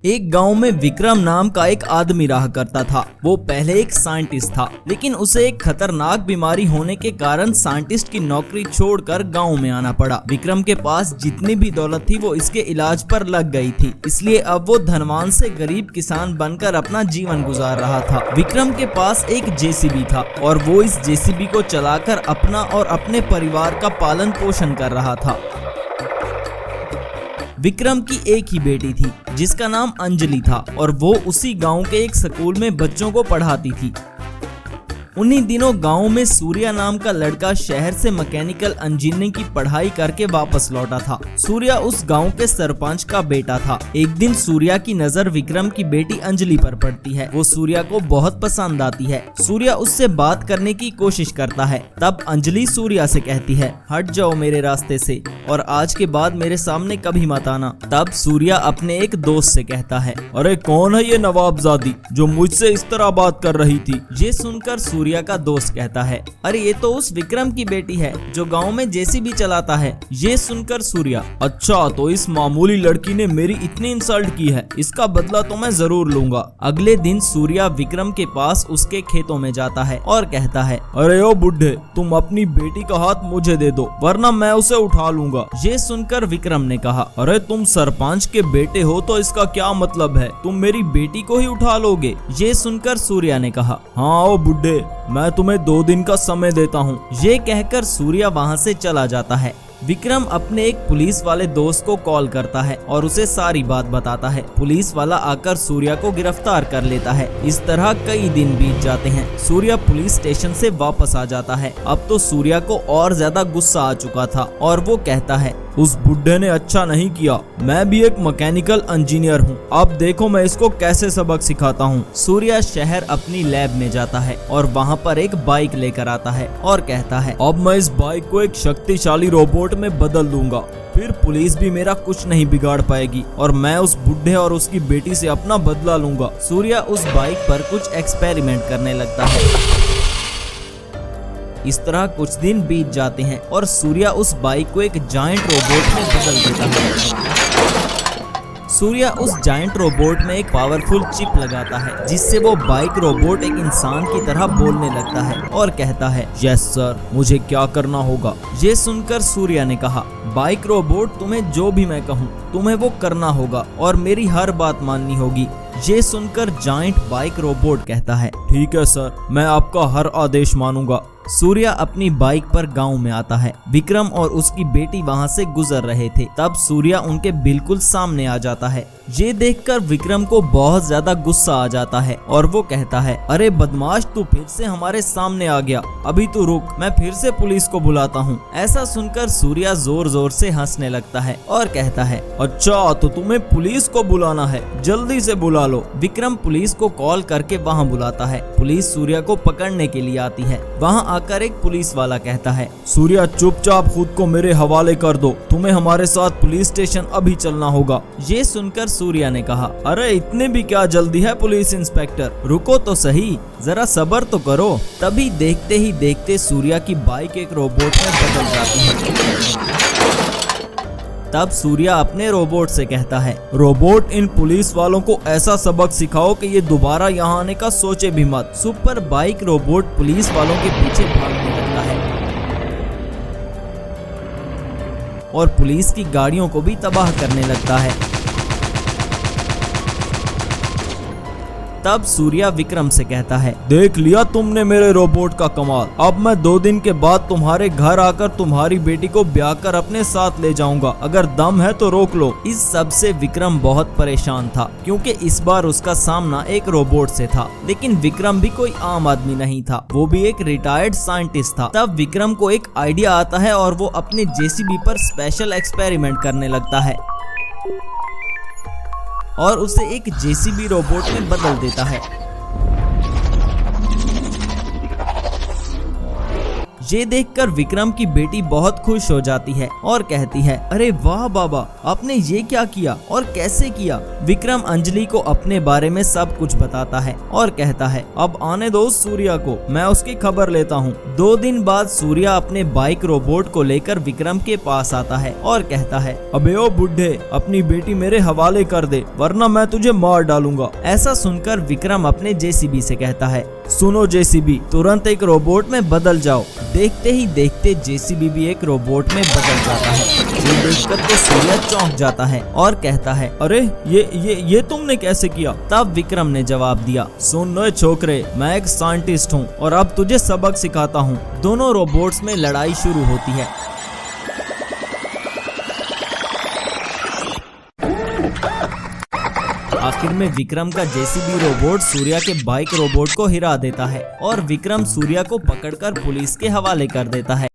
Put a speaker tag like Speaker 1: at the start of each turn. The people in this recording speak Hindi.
Speaker 1: एक गांव में विक्रम नाम का एक आदमी रहा करता था। वो पहले एक साइंटिस्ट था, लेकिन उसे एक खतरनाक बीमारी होने के कारण साइंटिस्ट की नौकरी छोड़कर गांव में आना पड़ा। विक्रम के पास जितनी भी दौलत थी वो इसके इलाज पर लग गई थी, इसलिए अब वो धनवान से गरीब किसान बनकर अपना जीवन गुजार रहा था। विक्रम के पास एक जेसीबी था और वो इस जेसीबी को चलाकर अपना और अपने परिवार का पालन पोषण कर रहा था। विक्रम की एक ही बेटी थी जिसका नाम अंजलि था और वो उसी गांव के एक स्कूल में बच्चों को पढ़ाती थी। उन्हीं दिनों गांव में सूर्या नाम का लड़का शहर से मैकेनिकल इंजीनियरिंग की पढ़ाई करके वापस लौटा था। सूर्या उस गांव के सरपंच का बेटा था। एक दिन सूर्या की नजर विक्रम की बेटी अंजलि पर पड़ती है। वो सूर्या को बहुत पसंद आती है। सूर्या उससे बात करने की कोशिश करता है। तब अंजलि सूर्या से कहती है, हट जाओ मेरे रास्ते से और आज के बाद मेरे सामने कभी मत आना। तब सूर्या अपने एक दोस्त से कहता है, अरे कौन है ये नवाबजादी जो मुझसे इस तरह बात कर रही थी। ये सुनकर सूर्या का दोस्त कहता है, अरे ये तो उस विक्रम की बेटी है जो गांव में जेसीबी चलाता है। ये सुनकर सूर्या, अच्छा तो इस मामूली लड़की ने मेरी इतनी इंसल्ट की है, इसका बदला तो मैं जरूर लूंगा। अगले दिन सूर्या विक्रम के पास उसके खेतों में जाता है और कहता है, अरे ओ बुड्ढे, तुम अपनी बेटी का हाथ मुझे दे दो वरना मैं उसे उठा लूंगा। ये सुनकर विक्रम ने कहा, अरे तुम सरपंच के बेटे हो तो इसका क्या मतलब है, तुम मेरी बेटी को ही उठा लोगे। ये सुनकर सूर्या ने कहा, हाँ ओ बुड्ढे, मैं तुम्हें 2 दिन का समय देता हूँ। ये कहकर सूर्या वहाँ से चला जाता है। विक्रम अपने एक पुलिस वाले दोस्त को कॉल करता है और उसे सारी बात बताता है। पुलिस वाला आकर सूर्या को गिरफ्तार कर लेता है। इस तरह कई दिन बीत जाते हैं। सूर्या पुलिस स्टेशन से वापस आ जाता है। अब तो सूर्या को और ज्यादा गुस्सा आ चुका था और वो कहता है, उस बुड्ढे ने अच्छा नहीं किया, मैं भी एक मैकेनिकल इंजीनियर हूँ, अब देखो मैं इसको कैसे सबक सिखाता हूँ। सूर्या शहर अपनी लैब में जाता है और वहाँ पर एक बाइक लेकर आता है और कहता है, अब मैं इस बाइक को एक शक्तिशाली रोबोट में बदल दूंगा, फिर पुलिस भी मेरा कुछ नहीं बिगाड़ पाएगी और मैं उस बुड्ढे और उसकी बेटी से अपना बदला लूंगा। सूर्या उस बाइक पर कुछ एक्सपेरिमेंट करने लगता है। इस तरह कुछ दिन बीत जाते हैं और सूर्या उस बाइक को एक जायंट रोबोट में बदल देता है। सूर्या उस जायंट रोबोट में एक पावरफुल चिप लगाता है जिससे वो बाइक रोबोट एक इंसान की तरह बोलने लगता है और कहता है, यस सर, मुझे क्या करना होगा। ये सुनकर सूर्या ने कहा, बाइक रोबोट, तुम्हें जो भी मैं कहूँ तुम्हें वो करना होगा और मेरी हर बात माननी होगी। ये सुनकर जायंट बाइक रोबोट कहता है, ठीक है सर, मैं आपका हर आदेश मानूंगा। सूर्या अपनी बाइक पर गांव में आता है। विक्रम और उसकी बेटी वहां से गुजर रहे थे। तब सूर्या उनके बिल्कुल सामने आ जाता है। ये देखकर विक्रम को बहुत ज्यादा गुस्सा आ जाता है और वो कहता है, अरे बदमाश, तू फिर से हमारे सामने आ गया, अभी तू रुक, मैं फिर से पुलिस को बुलाता हूँ। ऐसा सुनकर सूर्या जोर जोर से हंसने लगता है और कहता है, अच्छा तो तुम्हें पुलिस को बुलाना है, जल्दी से बुला लो। विक्रम पुलिस को कॉल करके वहाँ बुलाता है। पुलिस सूर्या को पकड़ने के लिए आती है। वहाँ आकर एक पुलिस वाला कहता है, सूर्या चुपचाप खुद को मेरे हवाले कर दो, तुम्हें हमारे साथ पुलिस स्टेशन अभी चलना होगा। ये सुनकर सूर्या ने कहा, अरे इतने भी क्या जल्दी है पुलिस इंस्पेक्टर, रुको तो सही, जरा सब्र तो करो। तभी देखते ही देखते सूर्या की बाइक एक रोबोट में बदल जाती है। तब सूर्या अपने रोबोट से कहता है, रोबोट, इन पुलिस वालों को ऐसा सबक सिखाओ कि ये दोबारा यहाँ आने का सोचे भी मत। सुपर बाइक रोबोट पुलिस वालों के पीछे भागने लगता है और पुलिस की गाड़ियों को भी तबाह करने लगता है। तब सूर्या विक्रम से कहता है, देख लिया तुमने मेरे रोबोट का कमाल, अब मैं 2 दिन के बाद तुम्हारे घर आकर तुम्हारी बेटी को ब्याह कर अपने साथ ले जाऊंगा, अगर दम है तो रोक लो। इस सब से विक्रम बहुत परेशान था क्योंकि इस बार उसका सामना एक रोबोट से था, लेकिन विक्रम भी कोई आम आदमी नहीं था, वो भी एक रिटायर्ड साइंटिस्ट था। तब विक्रम को एक आइडिया आता है और वो अपने जेसीबी पर स्पेशल एक्सपेरिमेंट करने लगता है और उसे एक जेसीबी रोबोट में बदल देता है। ये देखकर विक्रम की बेटी बहुत खुश हो जाती है और कहती है, अरे वाह बाबा, आपने ये क्या किया और कैसे किया। विक्रम अंजलि को अपने बारे में सब कुछ बताता है और कहता है, अब आने दो सूर्या को, मैं उसकी खबर लेता हूँ। 2 दिन बाद सूर्या अपने बाइक रोबोट को लेकर विक्रम के पास आता है और कहता है, अबे ओ बुड्ढे, अपनी बेटी मेरे हवाले कर दे वरना मैं तुझे मार डालूंगा। ऐसा सुनकर विक्रम अपने जेसीबी से कहता है, सुनो जेसीबी, तुरंत एक रोबोट में बदल जाओ। देखते ही देखते जेसीबी भी एक रोबोट में बदल जाता है। ये देखकर तो सूर्या चौंक जाता है और कहता है, अरे ये तुमने कैसे किया। तब विक्रम ने जवाब दिया, सुन लो छोकरे, मैं एक साइंटिस्ट हूँ और अब तुझे सबक सिखाता हूँ। दोनों रोबोट्स में लड़ाई शुरू होती है। आखिर में विक्रम का जेसीबी रोबोट सूर्या के बाइक रोबोट को हिरा देता है और विक्रम सूर्या को पकड़कर पुलिस के हवाले कर देता है।